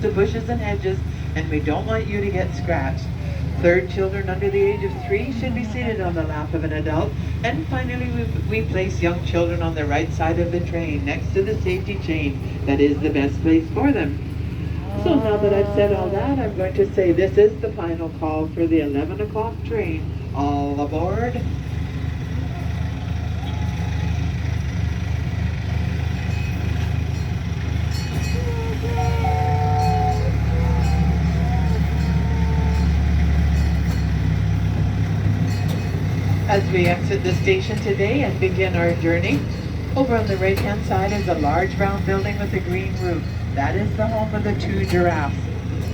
to bushes and hedges, and we don't want you to get scratched. Third, children under the age of 3 should be seated on the lap of an adult. And finally, we place young children on the right side of the train, next to the safety chain. That is the best place for them. So now that I've said all that, I'm going to say this is the final call for the 11 o'clock train. All aboard. As we exit the station today and begin our journey, over on the right-hand side is a large brown building with a green roof. That is the home of the 2 giraffes,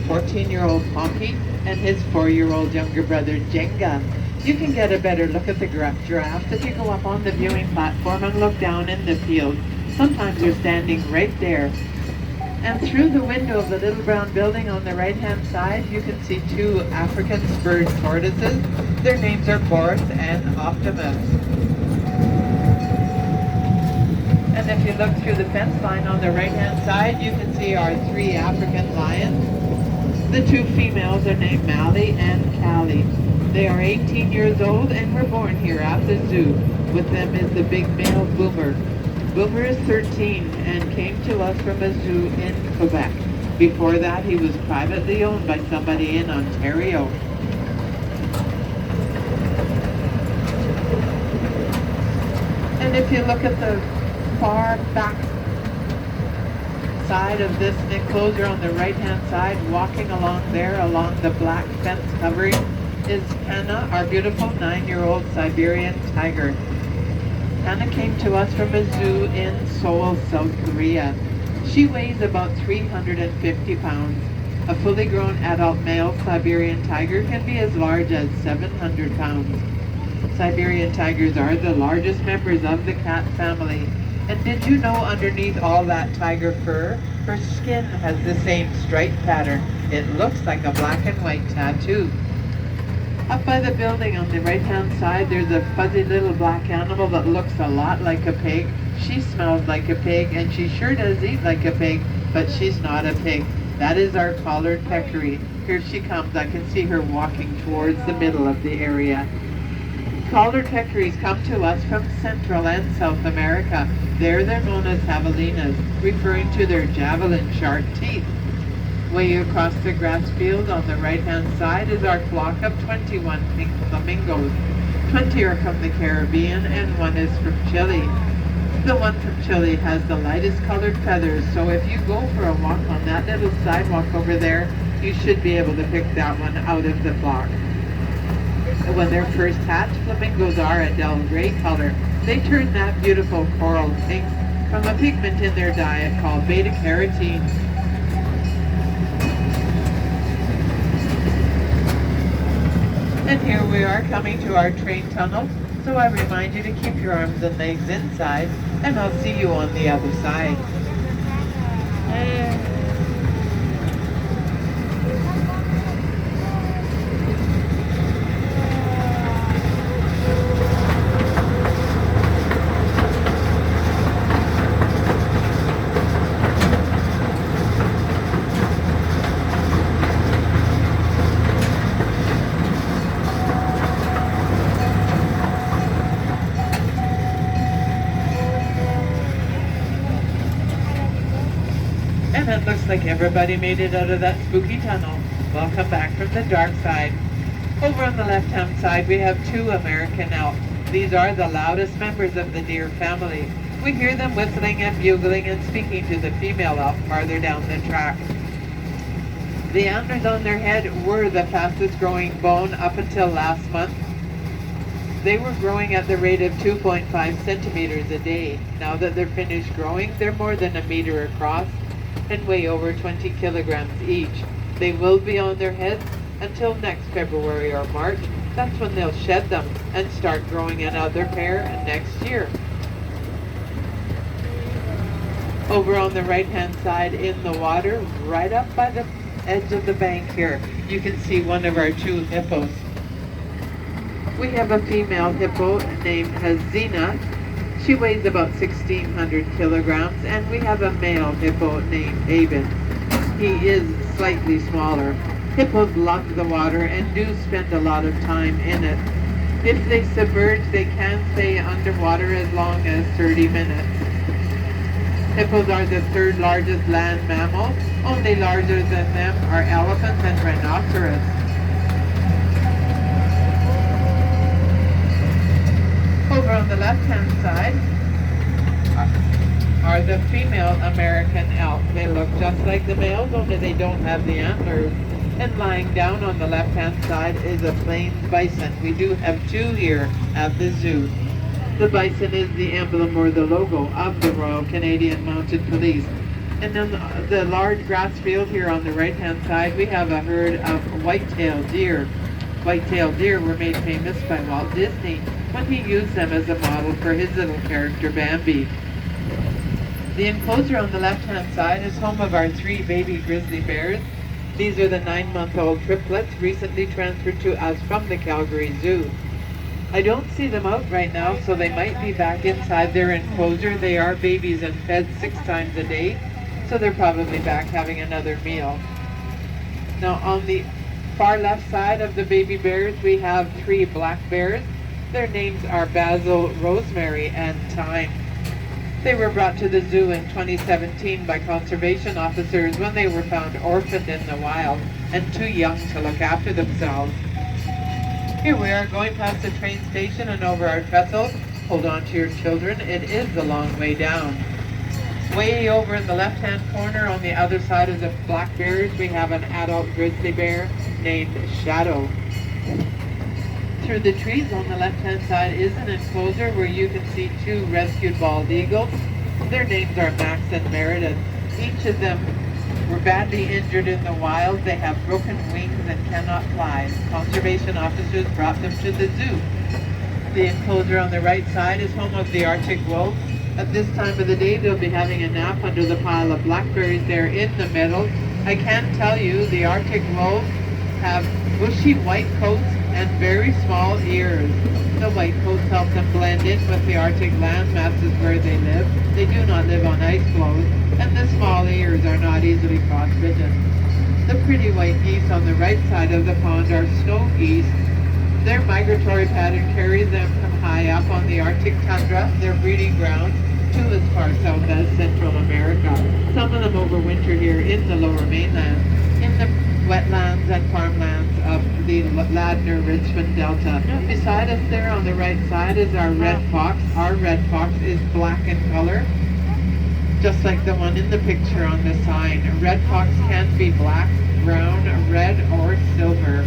14-year-old Honky and his 4-year-old younger brother Jenga. You can get a better look at the giraffes if you go up on the viewing platform and look down in the field. Sometimes they're standing right there. And through the window of the little brown building on the right-hand side, you can see 2 African spurred tortoises. Their names are Boris and Optimus. And if you look through the fence line on the right-hand side, you can see our 3 African lions. The 2 females are named Mally and Callie. They are 18 years old and were born here at the zoo. With them is the big male Boomer. Boomer is 13 and came to us from a zoo in Quebec. Before that, he was privately owned by somebody in Ontario. And if you look at the far back side of this enclosure on the right-hand side, walking along there, along the black fence covering, is Hannah, our beautiful 9-year-old Siberian tiger. Hannah came to us from a zoo in Seoul, South Korea. She weighs about 350 pounds. A fully grown adult male Siberian tiger can be as large as 700 pounds. Siberian tigers are the largest members of the cat family. And did you know underneath all that tiger fur, her skin has the same stripe pattern? It looks like a black and white tattoo. Up by the building on the right-hand side, there's a fuzzy little black animal that looks a lot like a pig. She smells like a pig, and she sure does eat like a pig, but she's not a pig. That is our collared peccary. Here she comes. I can see her walking towards the middle of the area. Collared peccaries come to us from Central and South America. There they're known as javelinas, referring to their javelin-sharp teeth. Way across the grass field on the right-hand side is our flock of 21 pink flamingos. 20 are from the Caribbean and 1 is from Chile. The one from Chile has the lightest colored feathers, so if you go for a walk on that little sidewalk over there, you should be able to pick that one out of the flock. When they're first hatched, flamingos are a dull gray color. They turn that beautiful coral pink from a pigment in their diet called beta-carotene. And here we are coming to our train tunnel, so I remind you to keep your arms and legs inside, and I'll see you on the other side. And it looks like everybody made it out of that spooky tunnel. Welcome back from the dark side. Over on the left-hand side, we have 2 American elk. These are the loudest members of the deer family. We hear them whistling and bugling and speaking to the female elk farther down the track. The antlers on their head were the fastest growing bone up until last month. They were growing at the rate of 2.5 centimeters a day. Now that they're finished growing, they're more than a meter across and weigh over 20 kilograms each. They will be on their heads until next February or March. That's when they'll shed them and start growing another pair next year. Over on the right-hand side in the water, right up by the edge of the bank here, you can see one of our 2 hippos. We have a female hippo named Hazina. She weighs about 1,600 kilograms, and we have a male hippo named Aben. he is slightly smaller. Hippos love the water and do spend a lot of time in it. If they submerge, they can stay underwater as long as 30 minutes. Hippos are the third largest land mammal. Only larger than them are elephants and rhinoceros. Over on the left-hand side are the female American elk. They look just like the males, only they don't have the antlers. And lying down on the left-hand side is a plains bison. We do have two here at the zoo. The bison is the emblem or the logo of the Royal Canadian Mounted Police. And then the large grass field here on the right-hand side, we have a herd of white-tailed deer. White-tailed deer were made famous by Walt Disney when he used them as a model for his little character Bambi. The enclosure on the left-hand side is home of our 3 baby grizzly bears. These are the 9-month-old triplets recently transferred to us from the Calgary Zoo. I don't see them out right now, so they might be back inside their enclosure. They are babies and fed 6 times a day, so they're probably back having another meal. Now on the far left side of the baby bears, we have 3 black bears. Their names are Basil, Rosemary, and Thyme. They were brought to the zoo in 2017 by conservation officers when they were found orphaned in the wild and too young to look after themselves. Here we are going past the train station and over our trestle. Hold on to your children, it is a long way down. Way over in the left-hand corner on the other side of the black bears, we have an adult grizzly bear named Shadow. Through the trees on the left-hand side is an enclosure where you can see 2 rescued bald eagles. Their names are Max and Meredith. Each of them were badly injured in the wild. They have broken wings and cannot fly. Conservation officers brought them to the zoo. The enclosure on the right side is home of the Arctic wolves. At this time of the day, they'll be having a nap under the pile of blackberries there in the middle. I can tell you the Arctic wolves have bushy white coats and very small ears. The white coats help them blend in with the Arctic land masses where they live. They do not live on ice floes, and the small ears are not easily frostbitten. The pretty white geese on the right side of the pond are snow geese. Their migratory pattern carries them from high up on the Arctic tundra, their breeding grounds, to as far south as Central America. Some of them overwinter here in the lower mainland, in the wetlands and farmlands of the Ladner-Richmond Delta. Beside us there on the right side is our red fox. Our red fox is black in color, just like the one in the picture on the sign. A red fox can be black, brown, red, or silver.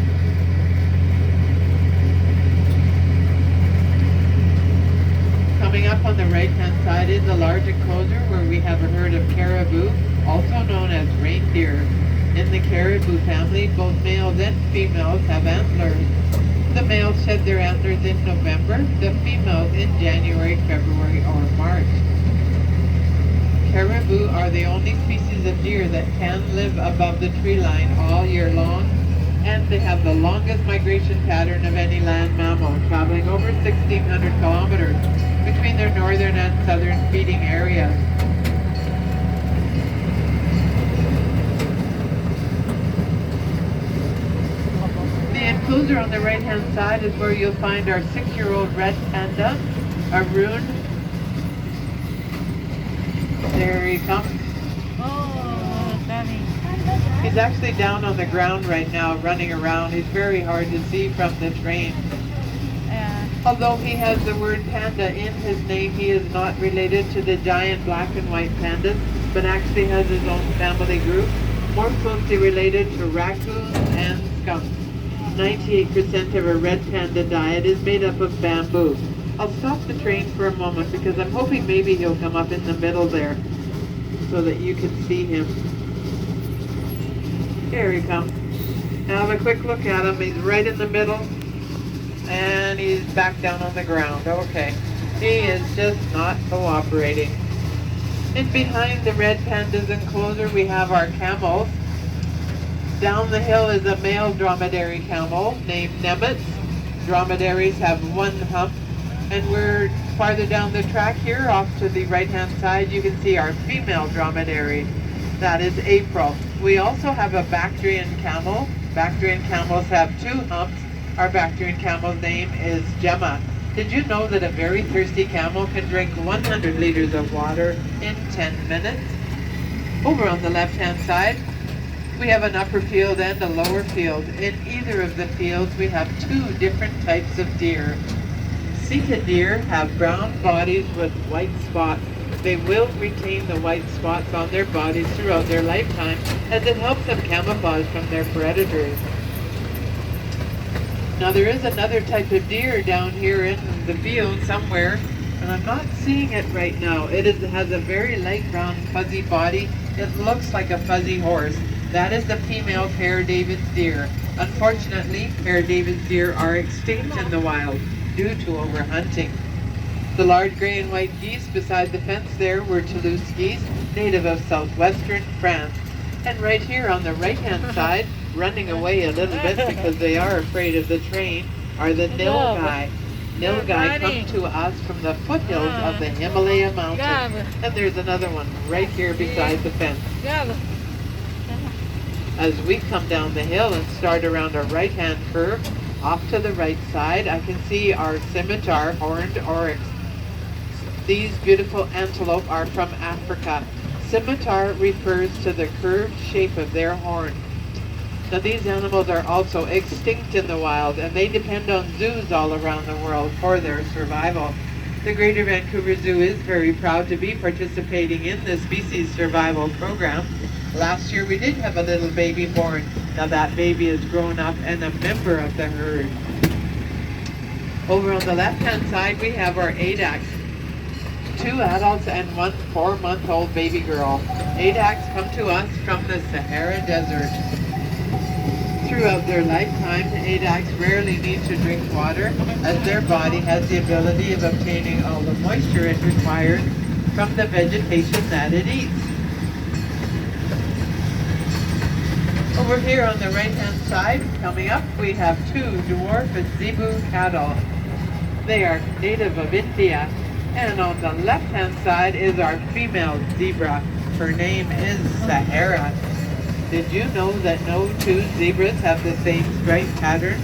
Coming up on the right-hand side is a large enclosure where we have a herd of caribou, also known as reindeer. In the caribou family, both males and females have antlers. The males shed their antlers in November, the females in January, February, or March. Caribou are the only species of deer that can live above the tree line all year long, and they have the longest migration pattern of any land mammal, traveling over 1,600 kilometers between their northern and southern feeding areas. The enclosure on the right-hand side is where you'll find our 6-year-old red panda, Arun. There he comes. Oh, Daddy. He's actually down on the ground right now, running around. He's very hard to see from the train. Yeah. Although he has the word panda in his name, he is not related to the giant black and white pandas, but actually has his own family group, more closely related to raccoons and skunks. 98% of a red panda diet is made up of bamboo. I'll stop the train for a moment because I'm hoping maybe he'll come up in the middle there so that you can see him. Here he comes. Now have a quick look at him. He's right in the middle and he's back down on the ground. Okay. He is just not cooperating. And behind the red panda's enclosure we have our camels. Down the hill is a male dromedary camel named Nemitz. Dromedaries have one hump. And we're farther down the track here, off to the right-hand side, you can see our female dromedary. That is April. We also have a Bactrian camel. Bactrian camels have 2 humps. Our Bactrian camel's name is Gemma. Did you know that a very thirsty camel can drink 100 liters of water in 10 minutes? Over on the left-hand side, we have an upper field and a lower field. In either of the fields, we have 2 different types of deer. Seated deer have brown bodies with white spots. They will retain the white spots on their bodies throughout their lifetime, as it helps them camouflage from their predators. Now there is another type of deer down here in the field somewhere, and I'm not seeing it right now. It has a very light brown fuzzy body. It looks like a fuzzy horse. That is the female Fair David's deer. Unfortunately, Fair David's deer are extinct in the wild due to overhunting. The large gray and white geese beside the fence there were Toulouse geese, native of southwestern France. And right here on the right-hand side, running away a little bit because they are afraid of the train, are the nilgai. Nilgai come to us from the foothills of the Himalaya mountains. And there's another one right here beside the fence. As we come down the hill and start around a right-hand curve, off to the right side, I can see our scimitar horned oryx. These beautiful antelope are from Africa. Scimitar refers to the curved shape of their horn. Now these animals are also extinct in the wild, and they depend on zoos all around the world for their survival. The Greater Vancouver Zoo is very proud to be participating in the species survival program. Last year we did have a little baby born. Now that baby is grown up and a member of the herd. Over on the left-hand side we have our Adax. 2 adults and 1 4-month-old baby girl. Adax come to us from the Sahara Desert. Throughout their lifetime, Adax rarely need to drink water, as their body has the ability of obtaining all the moisture it requires from the vegetation that it eats. Over here on the right-hand side, coming up, we have 2 dwarf zebu cattle. They are native of India. And on the left-hand side is our female zebra. Her name is Sahara. Did you know that no 2 zebras have the same stripe pattern?